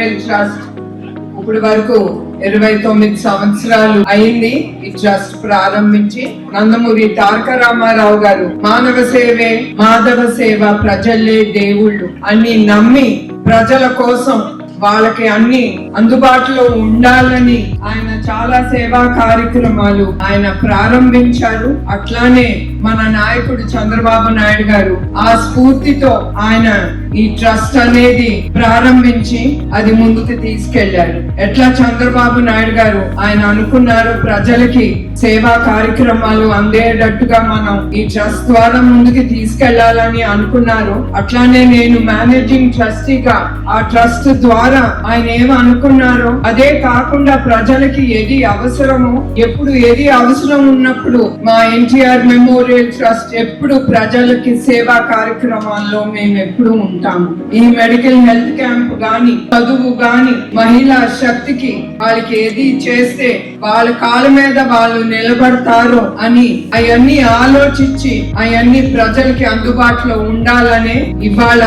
Memorial trust ఇప్పుడు వరకు 29 సంవత్సరాలు అయింది ఈ ట్రస్ట్ ప్రారంభించి. నందమూరి తారక రామారావు గారు మానవ సేవే మాధవ సేవ, ప్రజలే దేవుళ్ళు అన్ని నమ్మి ప్రజల కోసం వాళ్ళకి అన్ని అందుబాటులో ఉండాలని ఆయన చాలా సేవా కార్యక్రమాలు ఆయన ప్రారంభించారు. అట్లానే మన నాయకుడు చంద్రబాబు నాయుడు గారు ఆ స్ఫూర్తితో ఆయన ఈ ట్రస్ట్ అనేది ప్రారంభించి అది ముందుకు తీసుకెళ్లారు. ఎట్లా చంద్రబాబు నాయుడు గారు ఆయన అనుకున్నారు ప్రజలకి సేవా కార్యక్రమాలు అందేటట్టుగా మనం ఈ ట్రస్ట్ ద్వారా ముందుకు తీసుకెళ్లాలని అనుకున్నారు, అట్లానే నేను మేనేజింగ్ ట్రస్టీగా ఆ ట్రస్ట్ ద్వారా ఆయన ఏమి అనుకున్నారో అదే కాకుండా ప్రజలకి ఏది అవసరమో ఎప్పుడు ఏది అవసరం ఉన్నప్పుడు మా ఎన్టీఆర్ మెమోరియల్ ట్రస్ట్ ఎప్పుడు ప్రజలకి సేవా కార్యక్రమాల్లో మేము ఎప్పుడు ఉంటాము. ఈ మెడికల్ హెల్త్ క్యాంప్ గాని, చదువు గాని, మహిళా శక్తికి వాళ్ళకి ఏది చేస్తే వాళ్ళ కాళ్ళ మీద వాళ్ళు నిలబడతారో అని అవన్నీ ఆలోచించి అవన్నీ ప్రజలకి అందుబాటులో ఉండాలనే ఇవాళ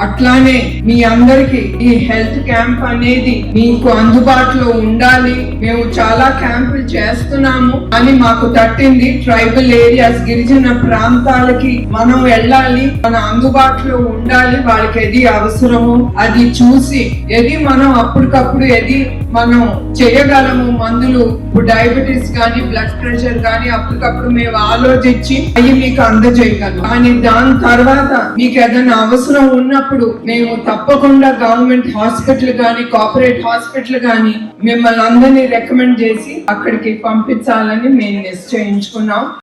అట్లానే మీ అందరికి ఈ హెల్త్ క్యాంప్ అనేది మీకు అందుబాటులో ఉండాలి. మేము చాలా క్యాంపులు చేస్తున్నాము అని మాకు తట్టింది. ట్రైబల్ ఏరియాస్, గిరిజన ప్రాంతాలకి మనం వెళ్ళాలి, మన అందుబాటులో ఉండాలి. వాళ్ళకి ఏది అవసరమో అది చూసి ఏది మనం అప్పటికప్పుడు ఏది మనం చేయగలము మందులు, ఇప్పుడు డయాబెటీస్ గానీ, బ్లడ్ ప్రెషర్ గానీ అప్పటికప్పుడు మేము ఆలోచించి అవి మీకు అందజేయగలం. కానీ దాని తర్వాత మీకు ఏదైనా అవసరం ఉన్నప్పుడు మేము తప్పకుండా గవర్నమెంట్ హాస్పిటల్ గానీ, కార్పొరేట్ హాస్పిటల్ గానీ మిమ్మల్ని అందరినీ రికమెండ్ చేసి అక్కడికి పంపించాలని మేము నిశ్చయించుకున్నాం.